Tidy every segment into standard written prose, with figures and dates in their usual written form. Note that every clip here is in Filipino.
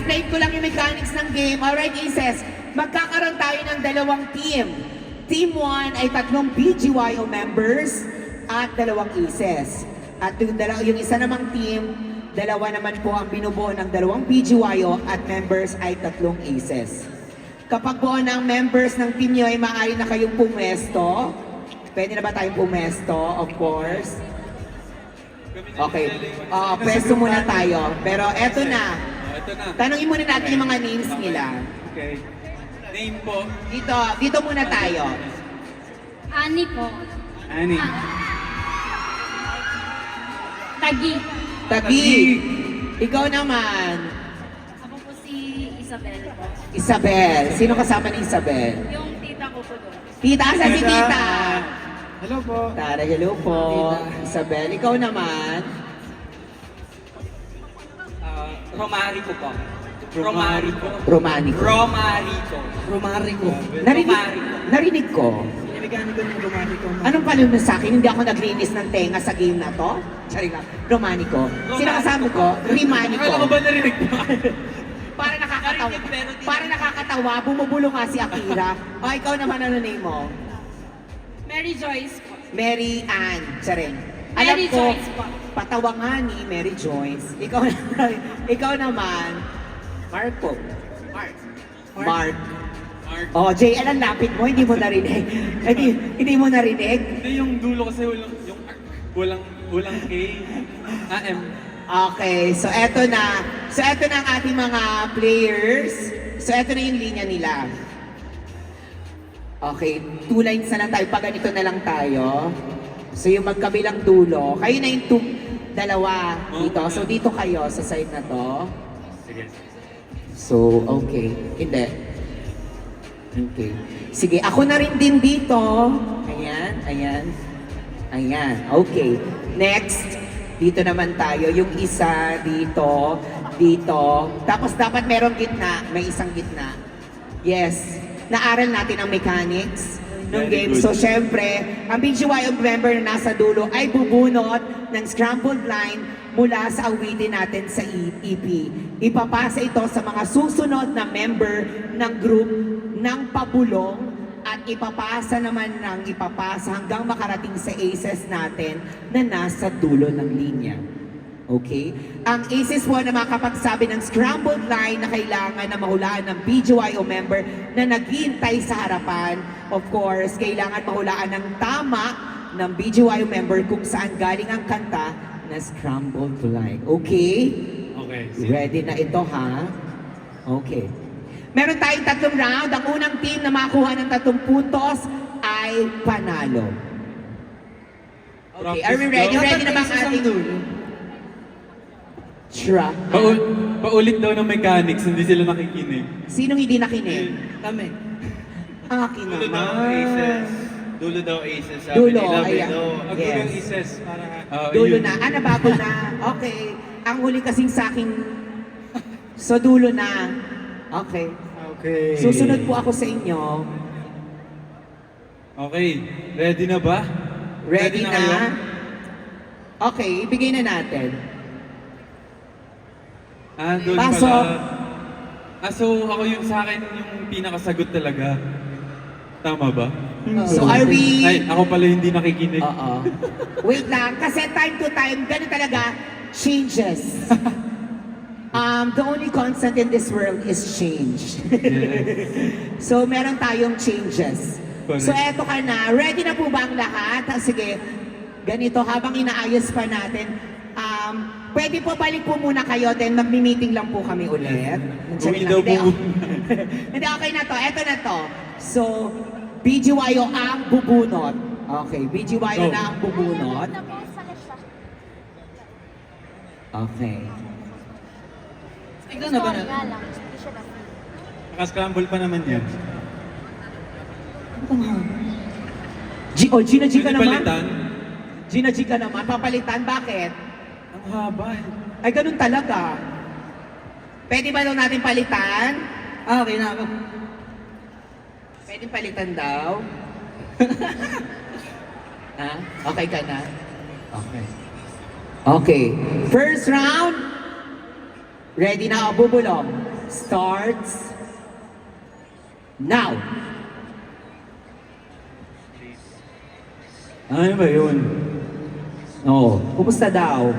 explain ko lang yung mechanics ng game. Alright, Aces. Magkakaroon tayo ng dalawang team. Team 1 ay 3 BGYO members at 2 Aces. At yung isa namang team, 2 naman po ang binubuo ng 2 BGYO at members ay 3 Aces. Kapag buo ng members ng team nyo ay maaari na kayong pumesto. Pwede na ba tayong pumesto? Of course. Okay. Pwesto muna tayo. Pero eto na. Ito na. Tanungin muna natin yung mga names nila. Okay. Name po. Dito muna tayo. Ani po. Ani. Tagi. Tagi. Ikaw naman. Ako po si Isabel po. Isabel. Sino kasama ni Isabel? Yung tita ko po doon. Tita, asan si Tita? Hello po. Tara, hello po. Isabel, ikaw naman. Romarico po. Romarico. Romanico. Romarico. Romarico. Narinig ko. Pinamigani ko ng Romarico. Anong palun mo sa akin? Hindi ako naglinis ng tenga sa game na to? Sorry lang. Romanico. Sino kasama ko? Rimanico. Akala ko ba narinig mo? Para nakakatawa. Para nakakatawa, bumubulong nga si Akira. O, ikaw naman ano name mo? Mary Joyce po. Mary Ann. Charing. Mary Alam ko, Joyce po. patawa nga ni Mary Joyce. Ikaw naman, Marco. Mark. Oh, Jay, alam lapit mo, hindi mo narinig. hindi mo narinig? Hindi, yung dulo kasi walang K. M. Okay, so eto na. So eto na ang ating mga players. So eto na yung linya nila. Okay, 2 lines na lang tayo. Pag ganito na lang tayo. So yung magkabilang dulo, kayo na yung dalawa dito. So dito kayo sa side na to. Sige. So, okay. Hindi. Okay. Sige, ako na rin din dito. Ayan, ayan. Ayan, okay. Next, dito naman tayo. Yung isa dito, dito. Tapos dapat merong gitna. May isang gitna. Yes. Naaral natin ang mechanics ng Very game. good. So, syempre, ang BGYO member na nasa dulo ay bubunot ng scrambled line mula sa awitin natin sa EP. Ipapasa ito sa mga susunod na member ng group ng pabulong at ipapasa hanggang makarating sa aces natin na nasa dulo ng linya. Okay? Ang aces po na makapagsabi ng scrambled line na kailangan na mahulaan ng BGYO member na naghihintay sa harapan. Of course, kailangan mahulaan ng tama ng BGYO member kung saan galing ang kanta na scrambled line. Okay? Okay. Ready na ito, ha? Okay. Meron tayong 3 round. Ang unang team na makakuha ng 3 puntos ay panalo. Okay, are we ready? Ready na ba ang ating... Sure. Paulit daw ng mechanics, hindi sila nakikinig. Sinong hindi nakinig? Kami. Ang akin Dulo daw naman. aces. Dulo daw aces. Sabi Dulo, nila, ayan. below. Ang Yes. yes. Ises, para... Dulo na. Nabago na. Okay. Ang huli kasing sa akin... So, dulo na. Okay. Okay. Susunod po ako sa inyo. Okay. Ready na ba? Ready kayo? na? Okay, ibigay na natin. Doon Pasok. pala. So ako yung sa akin yung pinakasagot talaga. Tama ba? So, are we... Ay, ako pala hindi nakikinig. Oo. Wait lang, kasi time to time, ganun talaga, changes. The only constant in this world is change. So, meron tayong changes. Correct. So, eto ka na. Ready na po ba ang lahat? Sige, ganito, habang inaayos pa natin, pwede po balik po muna kayo, then magmi-meeting lang po kami ulit. Uwi daw po. Hindi, okay na to. Eto na to. So, BGYO ang bubunot. Okay, BGYO Go. na ang bubunot. Okay. Tignan na ba na? Nakascramble pa naman yan. Gina G ka Pwede naman? palitan? Gina G ka naman? Papalitan? Bakit? Ang haba. Ay, ganun talaga. Pwede ba daw natin palitan? Okay na ako. Pwede palitan daw? Ha? Okay ka na? Okay. Okay. First round. Ready na ako, bubulong. starts now. Ano ba yun? Oh, kumusta daw?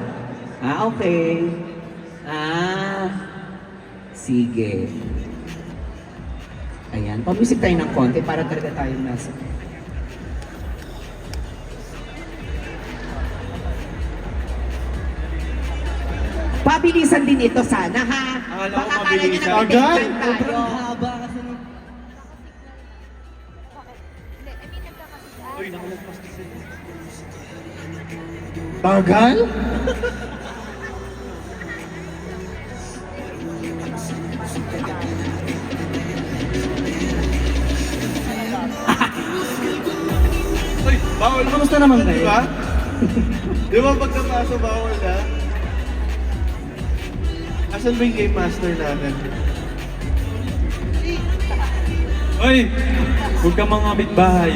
Okay. Sige. Ayan, pamusik tayo ng konti para talaga tayong nasa. Pabilisan din ito sana, ha? Akala ko Baka akala nyo mabilisan. nag-take Agad? time tayo. Sobrang haba kasi nung... Uy, nakalagpas kasi. Tagal? Uy, bawal mo. Kamusta naman kayo? Di ba? Di ba pagkapasa bawal na? Asan ba yung game master natin? Hoy! Huwag kang mga bahay.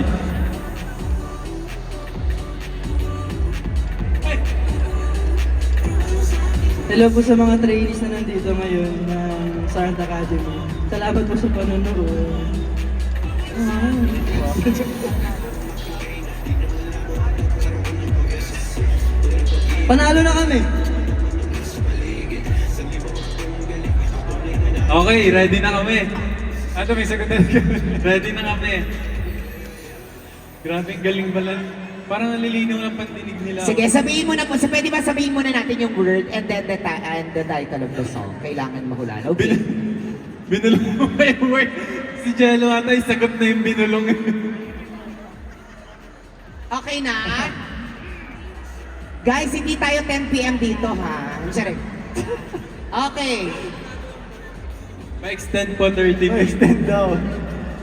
Hello po sa mga trainees na nandito ngayon ng Sarant Academy. Salamat po sa panonood. Panalo na kami. Okay, ready na kami. Ato, may sagot na kami. Ready na kami. Grabe, ang galing pala. Parang nalilinaw ng pandinig nila. Sige, sabihin mo na po. Pwede ba sabihin muna natin yung word and then the title of the song? Kailangan mahulaan. Okay. Binulong mo pa yung word. Si Jello ata, sagot na yung binulong. Okay na? Guys, hindi tayo 10 p.m. dito, ha? Sorry. Okay. Pa-extend po 30 minutes. Extend daw.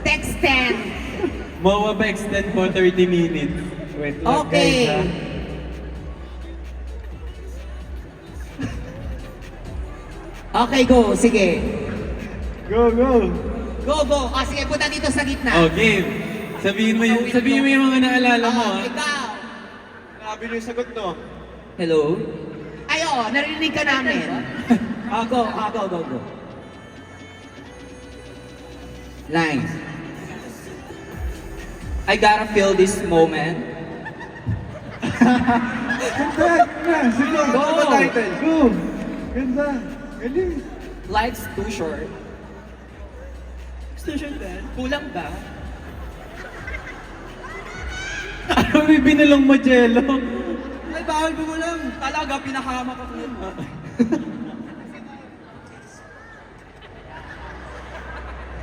Text 10. Mawa pa-extend po 30 minutes. Wait lang Okay. guys, ha? Okay, go. Sige. Go, go. Go, go. Ah, sige, punta dito sa gitna. Oh, game. Sabihin mo yung mga naalala mo, ha? Ikaw. Grabe yung sagot, no? Hello? Ay, oo, narinig ka namin. Go. Go. Lines. I gotta feel this moment. Ganda. Ganda. Sige, Go. ano ba title? Go. Ganda. Galing. Life's too short. Too short ba? Kulang ba? Ano may binulong mo, Jello? Ay, bawal bumulang. Talaga, pinakama ko.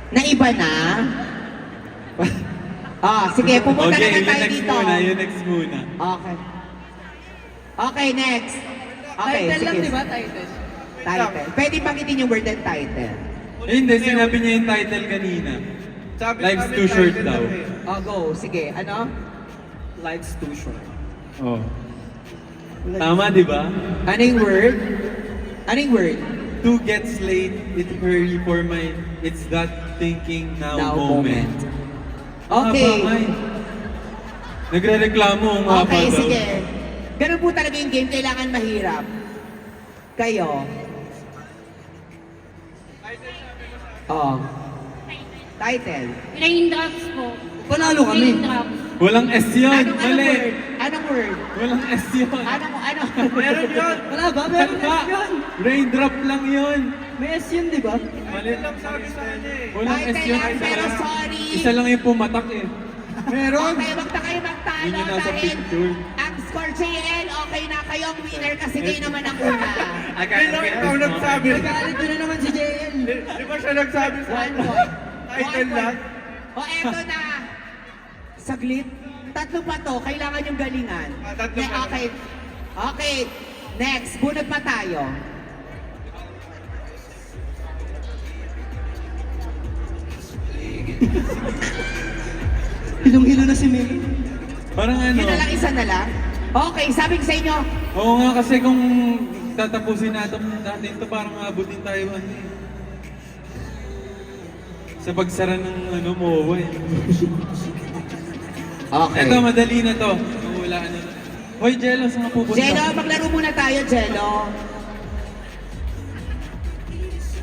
Naiba na? Sige, pumunta Okay, naman yung tayo next dito. muna, yung next muna. Okay. Okay, next. Okay, Title lang, sige. di ba? Title. Title. Pwede banggitin yung word and title. Eh, hindi, sinabi niya yung title kanina. Sabi Life's namin, too short title daw. lang eh. Go. Sige, ano? Life's too short. Oh. Tama, di ba? Ano yung word? Ano yung word? Two gets late, it hurry for my, it's that thinking now, moment. Okay. Haba, May. Nagre-reklamo ang haba Okay, daw. sige. Ganun po talaga yung game. Kailangan mahirap. Kayo. Title. Raindrops po. Panalo kami. Raindrops. Walang S yun, Anong mali. word? Anong word? Walang S yun. Ano? Meron yun! Wala ba? Meron Ba? S yun. Raindrop lang yun. May S yun, di ba? Mali Title lang sabi sa kanya eh. Walang S Title yun. lang, pero sorry. Isa lang yung pumatak eh. Meron. Okay, wag na kayo magtalo Yun yung nasa dahil picture. ang score JL, okay na kayo ang winner kasi kayo naman ang una. Ikaw nagsabi. Nagalit ko na naman si JL. Di ba siya nagsabi sa One point. title lang? O eto na. Saglit. Tatlo pa to. Kailangan yung galingan. Tatlo pa. Okay. Okay. Next. Bunot pa tayo. Hilong-hilo na si May. Parang ano. Yun na lang, isa na lang. Okay, sabi ko sa inyo, Oo nga kasi kung tatapusin natin to parang abutin tayo ano eh. Sa pagsara ng ano mo eh. okay. Ito, madali na to. Wala ano na. Hoy, Jello, saan ka pupunta? Jello, maglaro muna tayo, Jello.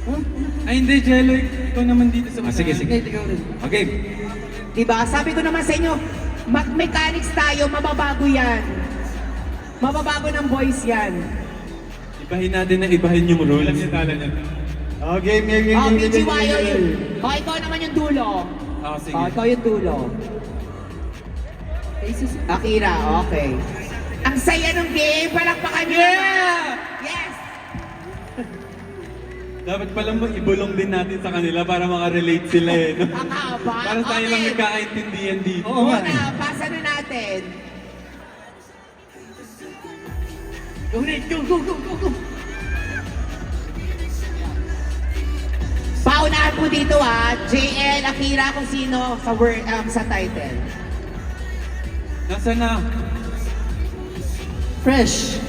Huh? Ay, hindi, Jello. Ikaw naman dito sa Sige, unahan. sige. Ikaw rin. Okay. Diba? Sabi ko naman sa inyo, mechanics tayo, mababago yan. Mababago ng boys yan. Ibahin natin na ibahin yung rules. Oh, game. Oh, BGYO yun. Oh, ikaw naman yung dulo. Ah, sige. Oh, ikaw yung dulo. Akira, okay. Ang saya ng game, palakpakan nyo naman. Yes! Dapat pala mo ibulong din natin sa kanila para makarelate sila eh. No? Ang haba. Para tayo lang Okay. nagkakaintindihan dito. Oo nga. Una, pasa na natin. Go, Nate! Go! Paunahan po dito JL, Akira, kung sino sa word, sa title. Nasaan na? Fresh!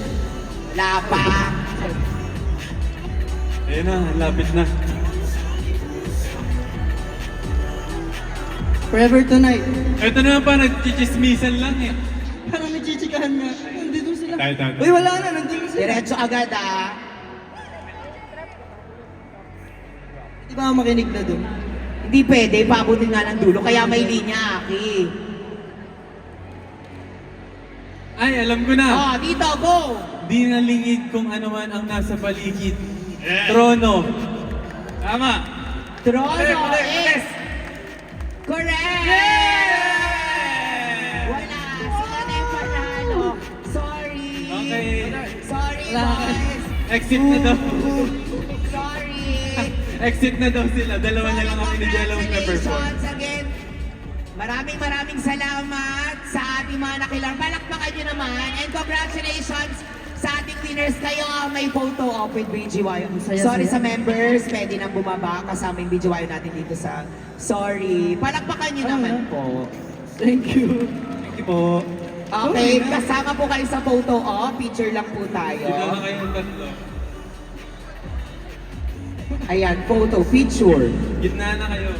Wala pa. Ayun na, lapit na. Forever Tonight! Ito na pa, nagchichismisan lang eh. Parang may chichikahan nga. Nandito sila. Tayo. Uy, wala na. Nandito sila. Diretso agad Di ba ako makinig na doon? Hindi pwede, paabutin nga ng dulo, kaya may linya, Aki. Ay, alam ko na. Oh, dito, go! Di nalingid kung ano man ang nasa paligid. Trono. Tama. Trono Mali. is correct! Wala, sila na yung panalo. Sorry. Okay. Sorry, Wala. boys. Exit na daw. Sorry. Exit na daw sila. Dalawa na lang kami ni Jello na perform. Congratulations again. Maraming salamat sa ating mga nakilang. Palakpakan nyo naman. And congratulations sa ating winners. Kayo ang may photo op with BGY. Saya, Sorry saya. sa members. Pwede nang bumaba kasama yung BGY natin dito sa... Sorry. Palakpakan nyo naman po. Thank you. Thank you po. Okay, kasama po kayo sa photo op. Picture lang po tayo. Ikaw na kayong tatlo. Ayan, photo, picture. Gitna na kayo.